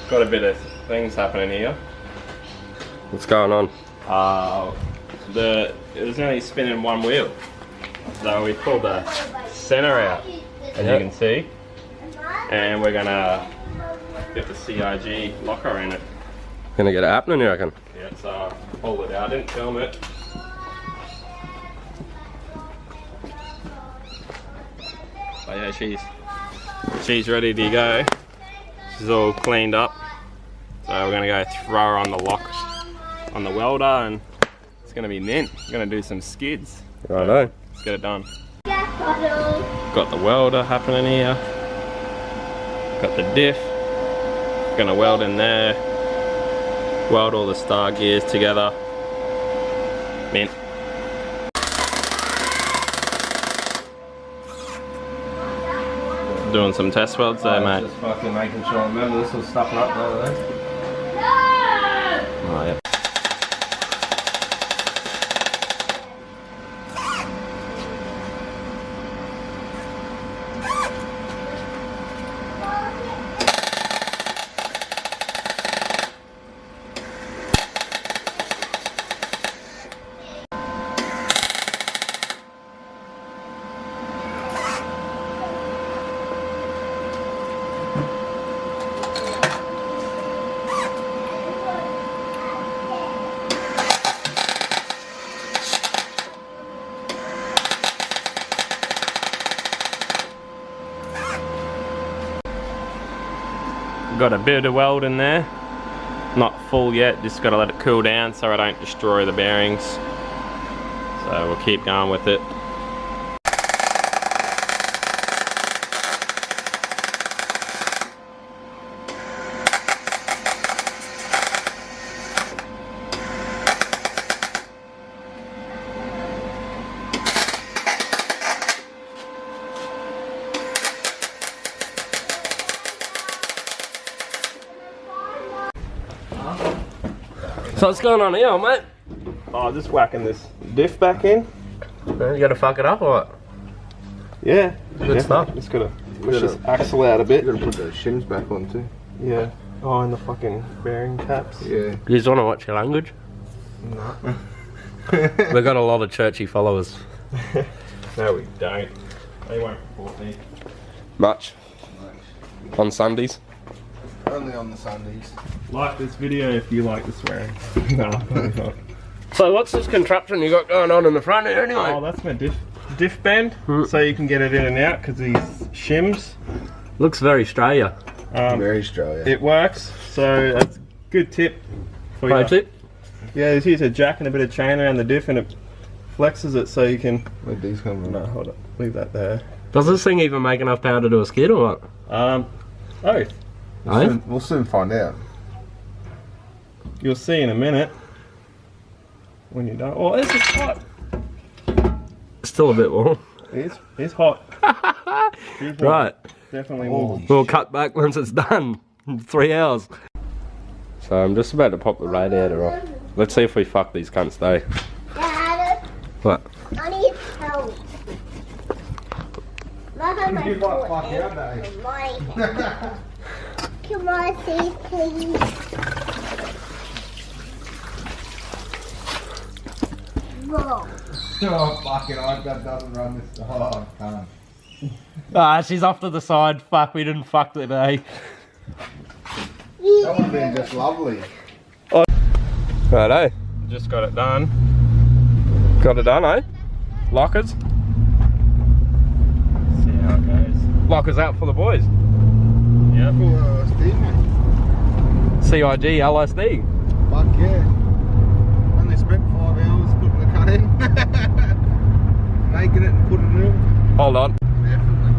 got a bit of things happening here. What's going on? It was only spinning one wheel. So we pulled the center out, as you can see. And we're gonna get the CIG locker in it. Gonna get it happening, you reckon? Yeah, so I pulled it out, I didn't film it. But yeah, she's ready to go. She's all cleaned up. So we're gonna go throw her on the lock on the welder and it's gonna be mint. We're gonna do some skids. Righto. Let's get it done. Got the welder happening here. Got the diff. Gonna weld in there. Weld all the star gears together. Mint. Doing some test welds there, mate. Just fucking making sure. Remember, this was stuffing up the other day. Oh, yeah. Got a bit of weld in there, not full yet, just got to let it cool down so I don't destroy the bearings. So we'll keep going with it. So what's going on here, mate? Oh, just whacking this diff back in. You gotta fuck it up or what? Yeah. Good stuff. Just gotta push this axle out a bit. You gotta put those shims back on too. Yeah. Oh, and the fucking bearing caps. Yeah. You just wanna watch your language? No. We've got a lot of churchy followers. No, we don't. They won't report me. Much. On Sundays. Only on the Sundays. Like this video if you like the swearing. No, probably not. So what's this contraption you got going on in the front here anyway? Oh, that's my diff bend, so you can get it in and out because these shims. Looks very Australia. Very Australia. It works, so that's a good tip for Pro you. tip? Yeah, just use a jack and a bit of chain around the diff and it flexes it so you can... Where'd these come from? No, hold on, leave that there. Does this thing even make enough power to do a skid or what? Oh, We'll soon find out. you'll see in a minute when you're done. Oh, it's hot. Still a bit warm. It's hot. It's warm. Right. Definitely warm. We'll cut back once it's done. In 3 hours. So I'm just about to pop the radiator off. Let's see if we fuck these cunts though. Dad, What? I need help. Mama, You might fuck out, mine. Come on, see, please. Whoa. Oh, fucking iPad doesn't run this. Oh, I can't. Ah, she's off to the side. Fuck, we didn't fuck today. That would have been just lovely. Righto. Just got it done. Got it done, eh? Lockers. See how it goes. Lockers out for the boys. Yep. Cool LSD, mate. CIG LSD. Fuck yeah. Only spent 5 hours putting the cut in. Making it and putting it in. Hold on. Definitely.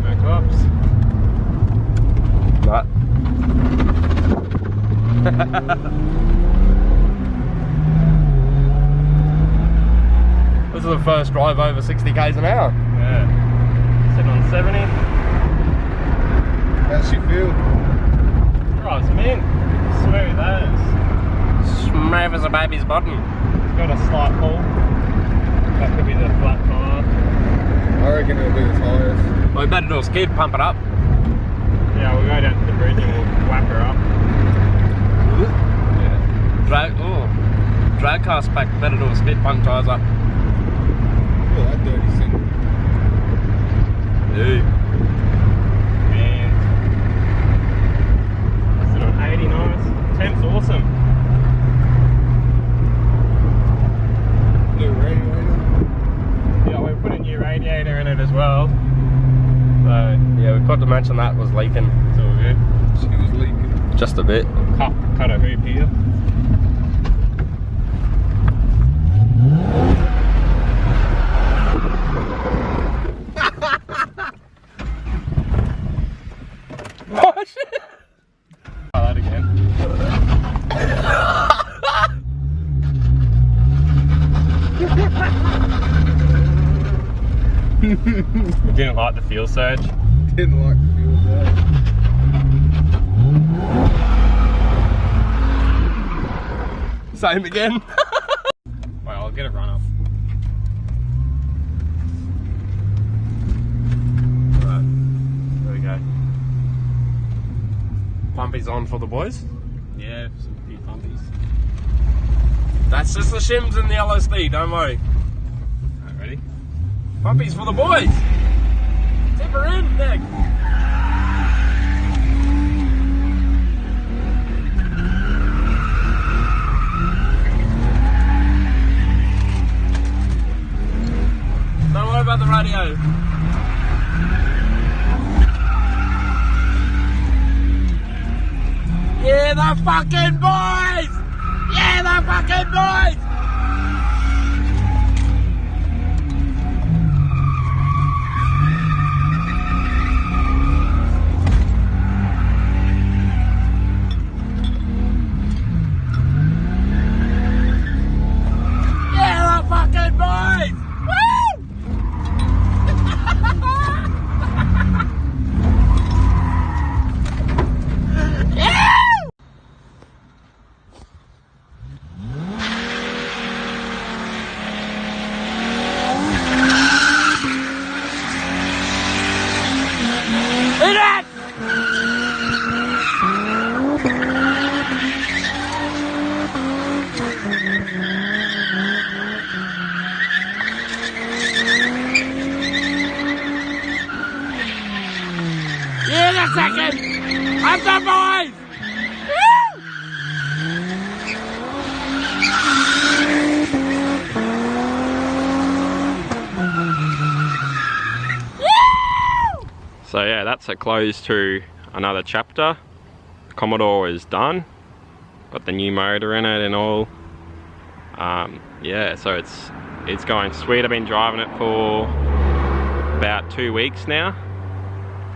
No cops. Right. This is the first drive over 60 k's an hour. Yeah. Sitting on 70. How's she feel? Drives them in. Smooth as. Smooth as a baby's bottom. It's got a slight pull. That could be the flat tire. I reckon it'll be the tyres. Well, we better do a skid, pump it up. Yeah, we'll go down to the bridge and we'll whack back, better do a spit bunk ties up. Look at that dirty thing. Dude. Man. That's an 80 nice. Temp's awesome. New radiator. Yeah, we put a new radiator in it as well. So Yeah, we forgot to mention that was leaking. it's all good. She was leaking. Just a bit. Cut a hoop here. Oh shit! Try that again. Didn't like the fuel surge. Didn't like the fuel there. Same again. Wait, I'll get a run off. Right, there we go. Pumpies on for the boys. Yeah, some few pumpies. That's just the shims and the LSD, don't worry. Alright, ready? Pumpies for the boys. Tip her in, Nick. Don't worry about the radio. Yeah, the fucking boys! Yeah, the fucking boys! Yeah, the fucking boys! Woo! Hit it! Yeah, the second! Up the boys! Woo! So yeah, that's a close to another chapter. Commodore is done. Got the new motor in it and all. Yeah, so it's going sweet. I've been driving it for about 2 weeks now.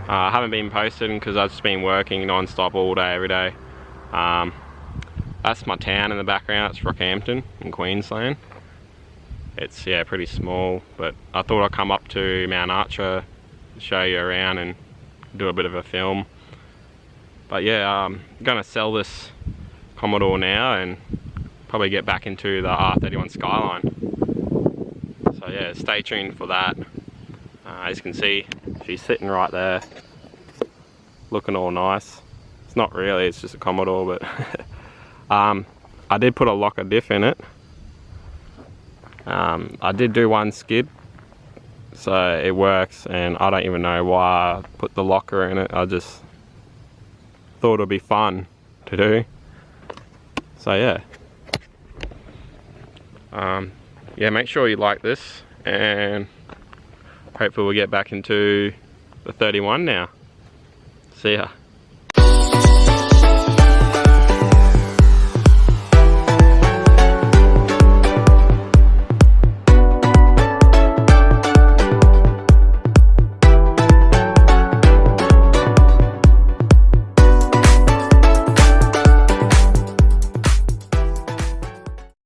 I haven't been posting because I've just been working non-stop all day, every day. That's my town in the background. It's Rockhampton in Queensland. It's, yeah, pretty small, but I thought I'd come up to Mount Archer, show you around and do a bit of a film. But yeah, I'm gonna sell this Commodore now and probably get back into the R31 Skyline. So yeah, stay tuned for that. As you can see, she's sitting right there, looking all nice. It's not really, it's just a Commodore, but I did put a locker diff in it. I did do one skid, so it works, and I don't even know why I put the locker in it. I just thought it'd be fun to do. So yeah. Yeah, make sure you like this, and hopefully we'll get back into the 31 now. See ya.